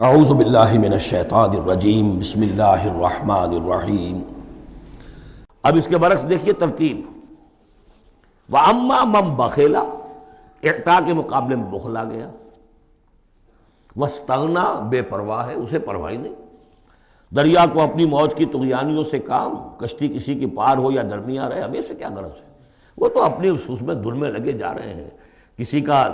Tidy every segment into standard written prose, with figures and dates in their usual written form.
اعوذ باللہ من الشیطان الرجیم بسم اللہ الرحمن الرحیم۔ اب اس کے برعکس دیکھیے ترتیب، وَأَمَّا مَنْ بَخِلَ، اعطاء کے مقابلے میں بخل آ گیا، وَاسْتَغْنَىٰ، بے پرواہ ہے، اسے پرواہ ہی نہیں، دریا کو اپنی موج کی طغیانیوں سے کام، کشتی کسی کی پار ہو یا درمیان رہے، ہمیں سے کیا غرض ہے، وہ تو اپنی اس میں دھن میں لگے جا رہے ہیں، کسی کا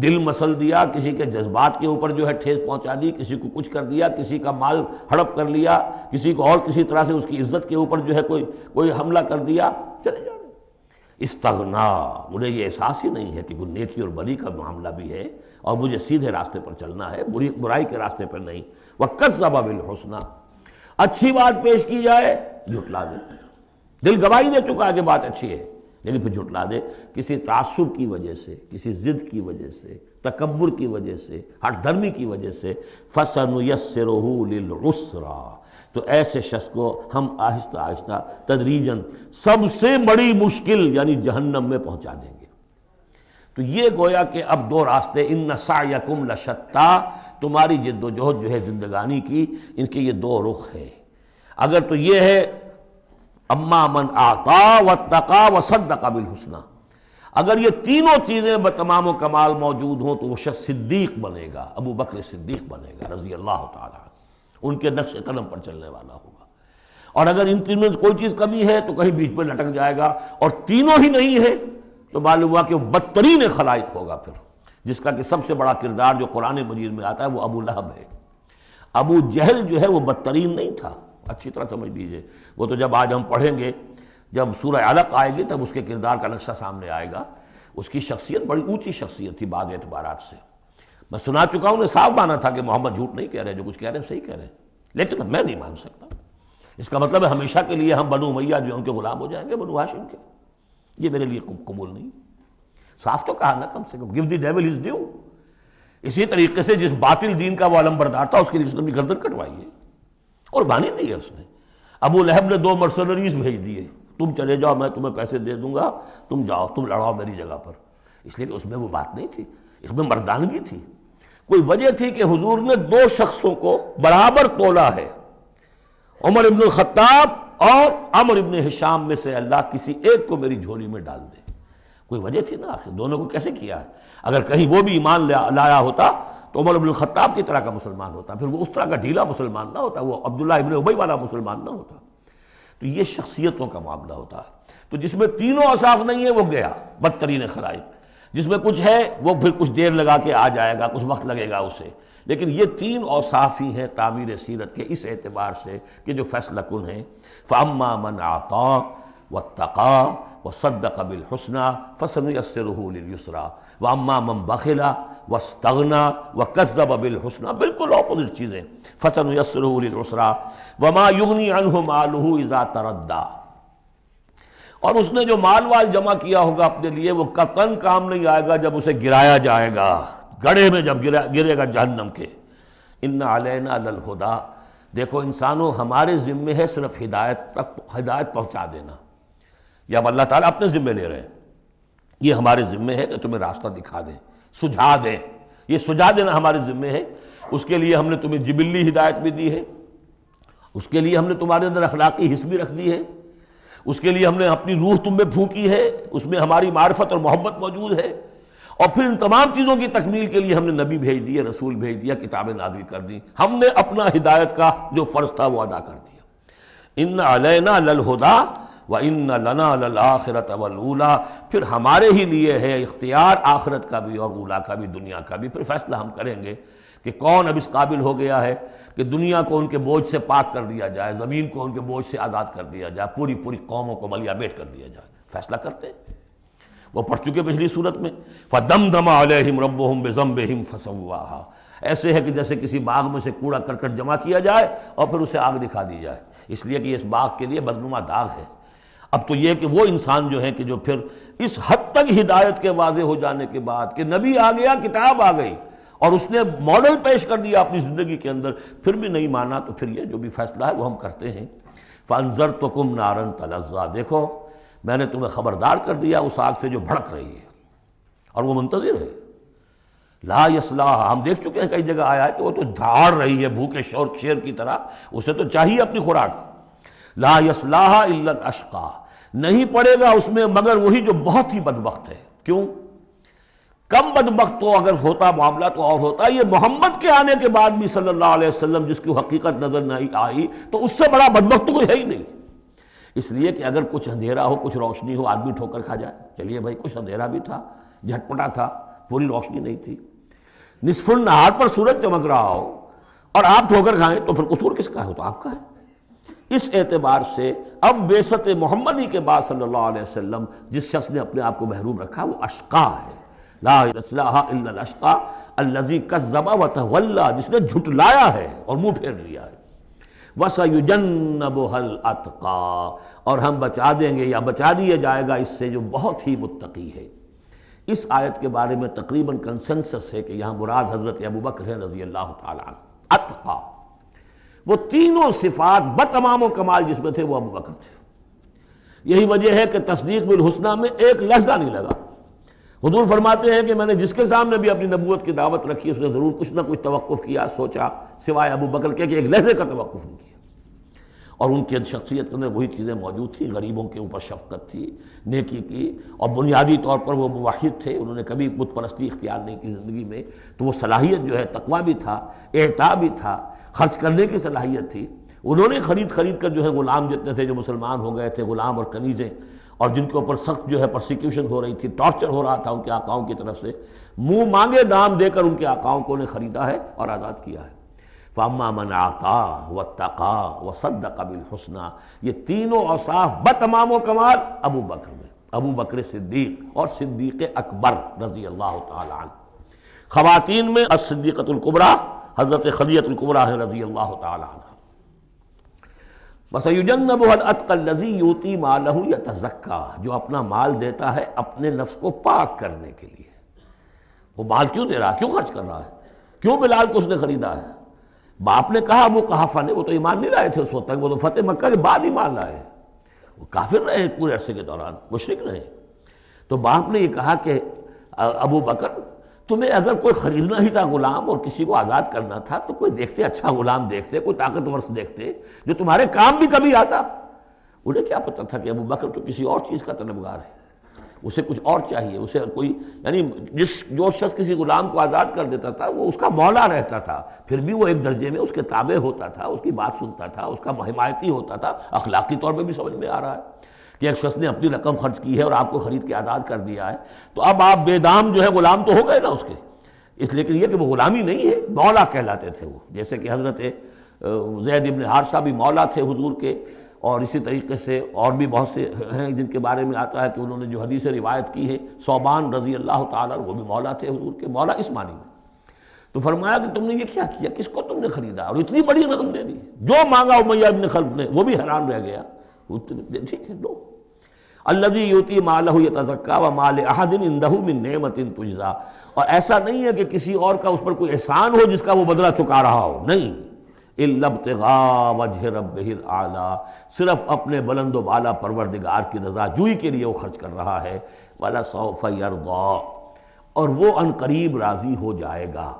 دل مسل دیا، کسی کے جذبات کے اوپر جو ہے ٹھیس پہنچا دی، کسی کو کچھ کر دیا، کسی کا مال ہڑپ کر لیا، کسی کو اور کسی طرح سے اس کی عزت کے اوپر جو ہے کوئی حملہ کر دیا، چلے جا رہے ہیں۔ استغنا، انہیں یہ احساس ہی نہیں ہے کہ کوئی نیکی اور بری کا معاملہ بھی ہے اور مجھے سیدھے راستے پر چلنا ہے، برائی کے راستے پر نہیں۔ وَكَذَّبَ بِالْحُسْنَىٰ، اچھی بات پیش کی جائے جھٹلا دے، دل گواہی دے چکا ہے کہ بات اچھی ہے لیکن پھر جھٹلا دے، کسی تعصب کی وجہ سے، کسی ضد کی وجہ سے، تکبر کی وجہ سے، ہٹ دھرمی کی وجہ سے، فَسَنُيَسِّرُهُ لِلْعُسْرَىٰ، تو ایسے شخص کو ہم آہستہ آہستہ تدریجاً سب سے بڑی مشکل یعنی جہنم میں پہنچا دیں گے۔ تو یہ گویا کہ اب دو راستے، اِنَّ سَعْيَكُمْ لَشَتَّىٰ، تمہاری جد و جہد جو ہے زندگانی کی، ان کے یہ دو رخ ہے۔ اگر تو یہ ہے اما من اعطا واتقا وصدق بالحسنى، اگر یہ تینوں چیزیں بتمام و کمال موجود ہوں تو وہ شخص صدیق بنے گا، ابو بکر صدیق بنے گا رضی اللہ تعالی عنہ، ان کے نقش قدم پر چلنے والا ہوگا۔ اور اگر ان تینوں میں کوئی چیز کمی ہے تو کہیں بیچ میں لٹک جائے گا، اور تینوں ہی نہیں ہے تو معلوم ہوا کہ وہ بدترین خلائق ہوگا پھر، جس کا کہ سب سے بڑا کردار جو قرآن مجید میں آتا ہے وہ ابو لہب ہے۔ ابو جہل جو ہے وہ بدترین نہیں تھا، اچھی طرح سمجھ لیجئے، وہ تو جب آج ہم پڑھیں گے، جب سورہ علق آئے گی تب اس کے کردار کا نقشہ سامنے آئے گا۔ اس کی شخصیت بڑی اونچی شخصیت تھی بعض اعتبارات سے، میں سنا چکا ہوں، نے صاف مانا تھا کہ محمد جھوٹ نہیں کہہ رہے، جو کچھ کہہ رہے ہیں صحیح کہہ رہے ہیں، لیکن میں نہیں مان سکتا۔ اس کا مطلب ہے ہمیشہ کے لیے ہم بنو امیہ جو ان کے غلام ہو جائیں گے، بنو ہاشم کے، یہ میرے لیے قبول نہیں۔ صاف تو کہا نا، کم سے کم give the devil his due۔ اسی طریقے سے جس باطل دین کا وہ علمبردار تھا اس کے لیے اس نے گردن کٹوائی ہے، قربانی دی ہے اس نے۔ ابو لہب نے 2 مرسنریز بھیج دیے، تم چلے جاؤ، میں تمہیں پیسے دے دوں گا، تم جاؤ، تم لڑاؤ میری جگہ پر، اس لیے کہ اس میں وہ بات نہیں تھی، اس میں مردانگی تھی۔ کوئی وجہ تھی کہ حضور نے 2 شخصوں کو برابر تولا ہے، عمر ابن الخطاب اور عمرو ابن ہشام میں سے اللہ کسی ایک کو میری جھولی میں ڈال دے، کوئی وجہ تھی نا، آخر دونوں کو کیسے کیا ہے؟ اگر کہیں وہ بھی ایمان لایا ہوتا تو عمر ابن الخطاب کی طرح کا مسلمان ہوتا، پھر وہ اس طرح کا ڈھیلا مسلمان نہ ہوتا، وہ عبداللہ ابن ابی والا مسلمان نہ ہوتا۔ تو یہ شخصیتوں کا معاملہ ہوتا ہے، تو جس میں تینوں اوصاف نہیں ہے وہ گیا بدترین خلائق، جس میں کچھ ہے وہ پھر کچھ دیر لگا کے آ جائے گا، کچھ وقت لگے گا اسے، لیکن یہ 3 اوصاف ہی ہیں تعمیر سیرت کے اس اعتبار سے کہ جو فیصلہ کن ہیں۔ فَأَمَّا مَنْ أَعْطَىٰ وَاتَّقَىٰ وَصَدَّقَ بِالْحُسْنَىٰ فَسَنُيَسِّرُهُ لِلْيُسْرَىٰ وَأَمَّا مَنْ بَخِلَ وَاسْتَغْنَىٰ وَكَذَّبَ بِالْحُسْنَىٰ، بالکل اپوزٹ چیزیں، فَسَنُيَسِّرُهُ لِلْعُسْرَىٰ وَمَا يُغْنِي عَنْهُ مَالُهُ إِذَا تَرَدَّىٰ، اور اس نے جو مال جمع کیا ہوگا اپنے لیے وہ قطعاً کام نہیں آئے گا جب اسے گرایا جائے گا، گڑھے میں جب گرے گا جہنم کے۔ إِنَّ عَلَيْنَا لَلْهُدَىٰ، دیکھو انسانوں ہمارے ذمے ہے صرف ہدایت پہنچا دینا، یہ اب اللہ تعالیٰ اپنے ذمے لے رہے ہیں، یہ ہمارے ذمے ہے کہ تمہیں راستہ دکھا دیں، سجھا دیں، یہ سجھا دینا ہمارے ذمے ہے۔ اس کے لیے ہم نے تمہیں جبلی ہدایت بھی دی ہے، اس کے لیے ہم نے تمہارے اندر اخلاقی حس بھی رکھ دی ہے، اس کے لیے ہم نے اپنی روح تم میں پھونکی ہے، اس میں ہماری معرفت اور محبت موجود ہے، اور پھر ان تمام چیزوں کی تکمیل کے لیے ہم نے نبی بھیج دیے، رسول بھیج دیا، کتابیں نازل کر دی، ہم نے اپنا ہدایت کا جو فرض تھا وہ ادا کر دیا۔ ان علینا للہدیٰ وَإِنَّ لَنَا لَلْآخِرَةَ وَالْأُولَىٰ، پھر ہمارے ہی لیے ہے اختیار آخرت کا بھی اور اولا کا بھی، دنیا کا بھی، پھر فیصلہ ہم کریں گے کہ کون اب اس قابل ہو گیا ہے کہ دنیا کو ان کے بوجھ سے پاک کر دیا جائے، زمین کو ان کے بوجھ سے آزاد کر دیا جائے، پوری قوموں کو ملیا بیٹ کر دیا جائے، فیصلہ کرتے ہیں۔ وہ پڑھ چکے پچھلی صورت میں، فَدَمْدَمَ عَلَيْهِمْ رَبُّهُمْ بِذَنبِهِمْ فَسَوَّاهَا، ایسے ہے کہ جیسے کسی باغ میں سے کوڑا کرکٹ جمع کیا جائے اور پھر اسے آگ دکھا دی جائے، اس لیے کہ اس باغ کے لیے بدنما داغ ہے۔ اب تو یہ کہ وہ انسان جو ہے کہ جو پھر اس حد تک ہدایت کے واضح ہو جانے کے بعد کہ نبی آ گیا، کتاب آ گئی اور اس نے ماڈل پیش کر دیا اپنی زندگی کے اندر، پھر بھی نہیں مانا، تو پھر یہ جو بھی فیصلہ ہے وہ ہم کرتے ہیں۔ فَأَنذَرْتُكُمْ نَارًا تَلَظَّىٰ، دیکھو میں نے تمہیں خبردار کر دیا اس آگ سے جو بھڑک رہی ہے اور وہ منتظر ہے۔ لا یصلاھا، ہم دیکھ چکے ہیں کئی جگہ آیا ہے کہ وہ تو دھاڑ رہی ہے بھوکے شیر کی طرح، اسے تو چاہیے اپنی خوراک. لا یصلاھا الا الاشقی، نہیں پڑے گا اس میں مگر وہی جو بہت ہی بدبخت ہے. کیوں؟ کم بدبخت تو اگر ہوتا معاملہ تو اور ہوتا، یہ محمد کے آنے کے بعد بھی صلی اللہ علیہ وسلم جس کی حقیقت نظر نہیں آئی تو اس سے بڑا بدبخت تو کوئی ہے ہی نہیں. اس لیے کہ اگر کچھ اندھیرا ہو کچھ روشنی ہو آدمی ٹھوکر کھا جائے. چلیے بھائی کچھ اندھیرا بھی تھا، جھٹپٹا تھا، پوری روشنی نہیں تھی، نصف النہار پر سورج چمک رہا ہو اور آپ ٹھوکر کھائیں تو پھر قصور کس کا ہے؟ تو آپ کا ہے. اس اعتبار سے اب بعثت محمدی کے بعد صلی اللہ علیہ وسلم جس شخص نے اپنے آپ کو محروم رکھا وہ اشقا ہے. لا یصلاھا الا الاشقی الذی کذب وتولی، جس نے جھٹلایا ہے اور منہ پھیر لیا ہے. وَسَيُجَنَّبُهَا الْأَتْقَى، اور ہم بچا دیں گے یا بچا دیا جائے گا اس سے جو بہت ہی متقی ہے. اس آیت کے بارے میں تقریباً کنسنسس ہے کہ یہاں مراد حضرت ابوبکر ہے رضی اللہ تعالیٰ عنہ. اتقا، وہ تینوں صفات بتمام و کمال جس میں تھے وہ ابوبکر تھے. یہی وجہ ہے کہ تصدیق بالحسنہ میں ایک لحظہ نہیں لگا. حضور فرماتے ہیں کہ میں نے جس کے سامنے بھی اپنی نبوت کی دعوت رکھی اس نے ضرور کچھ نہ کچھ توقف کیا، سوچا، سوائے ابوبکر کے کہ ایک لحظے کا توقف نہیں کیا. اور ان کی شخصیت میں وہی چیزیں موجود تھیں، غریبوں کے اوپر شفقت تھی، نیکی کی، اور بنیادی طور پر وہ موحد تھے، انہوں نے کبھی بت پرستی اختیار نہیں کی زندگی میں. تو وہ صلاحیت جو ہے تقویٰ بھی تھا، اعطاء بھی تھا، خرچ کرنے کی صلاحیت تھی. انہوں نے خرید کر جو ہے غلام جتنے تھے جو مسلمان ہو گئے تھے، غلام اور کنیزیں، اور جن کے اوپر سخت جو ہے پرسیکیوشن ہو رہی تھی، ٹارچر ہو رہا تھا ان کے آقاؤں کی طرف سے، منہ مانگے دام دے کر ان کے آقاؤں کو نے خریدا ہے اور آزاد کیا ہے. فَأَمَّا مَنْ أَعْطَىٰ وَاتَّقَىٰ وَصَدَّقَ بِالْحُسْنَىٰ، یہ تینوں اوصاف بتمام و کمال ابو بکر میں، ابو بکر صدیق اور صدیق اکبر رضی اللہ تعالی عنہ. خواتین میں الصدیقۃ الکبریٰ حضرت خدیجہ الکبریٰ ہیں رضی اللہ تعالی عنہ. وَسَيُجَنَّبُهَا الْأَتْقَى الَّذِي يُؤْتِي مَالَهُ يَتَزَكَّىٰ، جو اپنا مال دیتا ہے اپنے نفس کو پاک کرنے کے لیے. وہ مال کیوں دے رہا ہے؟ کیوں خرچ کر رہا ہے؟ کیوں بلال کو اس نے خریدا ہے؟ باپ نے کہا ابو قحافہ نے، وہ تو ایمان نہیں لائے تھے اس وقت تک، وہ تو فتح مکہ کے بعد ایمان لائے، وہ کافر رہے پورے عرصے کے دوران، مشرک رہے. تو باپ نے یہ کہا کہ ابو بکر تمہیں اگر کوئی خریدنا ہی تھا غلام اور کسی کو آزاد کرنا تھا تو کوئی دیکھتے اچھا غلام دیکھتے، کوئی طاقتور سے دیکھتے جو تمہارے کام بھی کبھی آتا. انہیں کیا پتہ تھا کہ ابو بکر تو کسی اور چیز کا طلبگار ہے، اسے کچھ اور چاہیے، اسے کوئی یعنی جو شخص کسی غلام کو آزاد کر دیتا تھا وہ اس کا مولا رہتا تھا، پھر بھی وہ ایک درجے میں اس کے تابع ہوتا تھا، اس کی بات سنتا تھا، اس کا حمایتی ہوتا تھا. اخلاقی طور پہ بھی سمجھ میں آ رہا ہے کہ ایک شخص نے اپنی رقم خرچ کی ہے اور آپ کو خرید کے آزاد کر دیا ہے تو اب آپ بے دام جو ہے غلام تو ہو گئے نا اس کے. اس لیے کہ یہ کہ وہ غلامی نہیں ہے، مولا کہلاتے تھے وہ. جیسے کہ حضرت زید ابن حارثہ بھی مولا تھے حضور کے، اور اسی طریقے سے اور بھی بہت سے ہیں جن کے بارے میں آتا ہے کہ انہوں نے جو حدیث روایت کی ہے، صوبان رضی اللہ تعالیٰ وہ بھی مولا تھے حضور کے، مولا اس معنی میں. تو فرمایا کہ تم نے یہ کیا کیا، کس کو تم نے خریدا اور اتنی بڑی رقم دے دی؟ جو مانگا امیہ ابن خلف نے وہ بھی حیران رہ گیا. ٹھیک ہے لو. الذی یؤتی مالہ یتزکیٰ وما لأحد عندہ من نعمۃ تجزیٰ، اور ایسا نہیں ہے کہ کسی اور کا اس پر کوئی احسان ہو جس کا وہ بدلہ چکا رہا ہو، نہیں. الا ابتغاء وجہ ربہ الاعلیٰ، صرف اپنے بلند و بالا پروردگار کی رضا جوئی کے لیے وہ خرچ کر رہا ہے. وَلَسَوْفَ يَرْضَىٰ، اور وہ ان قریب راضی ہو جائے گا.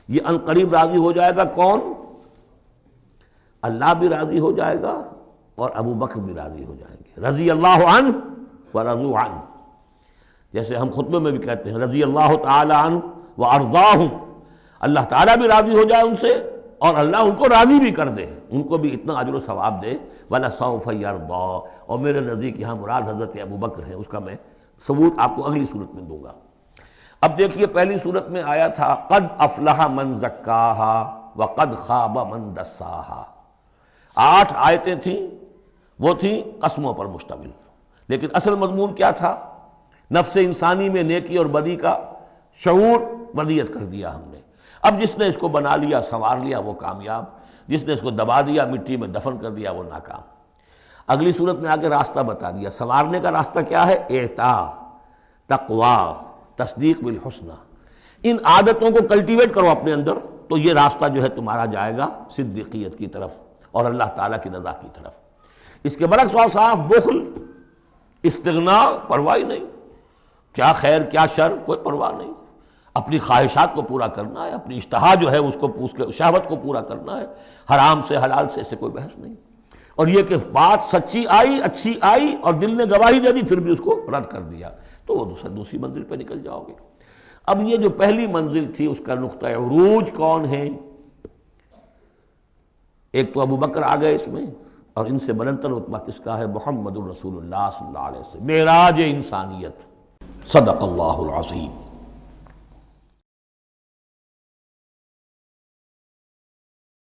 یہ ان قریب راضی ہو جائے گا کون؟ اللہ بھی راضی ہو جائے گا اور ابو بکر بھی راضی ہو جائیں گے. رضی اللہ عنہ ورضوا عنہ، جیسے ہم خطبے میں بھی کہتے ہیں رضی اللہ تعالی عنہ وارضاہم، اللہ تعالیٰ بھی راضی ہو جائے ان سے اور اللہ ان کو راضی بھی کر دے، ان کو بھی اتنا اجر و ثواب دے. وَلَسَوْفَ يَرْضَىٰ، اور میرے نزدیک یہاں مراد حضرت ابو بکر ہے، اس کا میں ثبوت آپ کو اگلی صورت میں دوں گا. اب دیکھیے پہلی صورت میں آیا تھا قد افلح من زکاہا وقد خواب من دساہا. 8 آیتیں تھیں، وہ تھیں قسموں پر مشتمل، لیکن اصل مضمون کیا تھا؟ نفس انسانی میں نیکی اور بدی کا شعور ودیت کر دیا ہم نے. اب جس نے اس کو بنا لیا، سنوار لیا، وہ کامیاب، جس نے اس کو دبا دیا، مٹی میں دفن کر دیا، وہ ناکام. اگلی صورت میں آگے راستہ بتا دیا. سنوارنے کا راستہ کیا ہے؟ اعطاء، تقویٰ، تصدیق بالحسنہ. ان عادتوں کو کلٹیویٹ کرو اپنے اندر تو یہ راستہ جو ہے تمہارا جائے گا صدیقیت کی طرف اور اللہ تعالیٰ کی رضا کی طرف. اس کے برعکس اوصاف بخل، استغنا، پرواہ نہیں، کیا خیر کیا شر کوئی پرواہ نہیں. اپنی خواہشات کو پورا کرنا ہے، اپنی اشتہا جو ہے اس کو شہوت کو پورا کرنا ہے، حرام سے حلال سے کوئی بحث نہیں۔ اور یہ کہ بات سچی آئی، اچھی آئی اور دل نے گواہی دے دی پھر بھی اس کو رد کر دیا تو وہ دوسری منزل پہ نکل جاؤ گے۔ اب یہ جو پہلی منزل تھی اس کا نقطہ عروج کون ہے؟ ایک تو ابو بکر آ گئے اس میں، اور ان سے بلندتر رتبہ کس کا ہے؟ محمد الرسول اللہ صلی اللہ علیہ وسلم، معراج انسانیت۔ صدق اللہ العظیم۔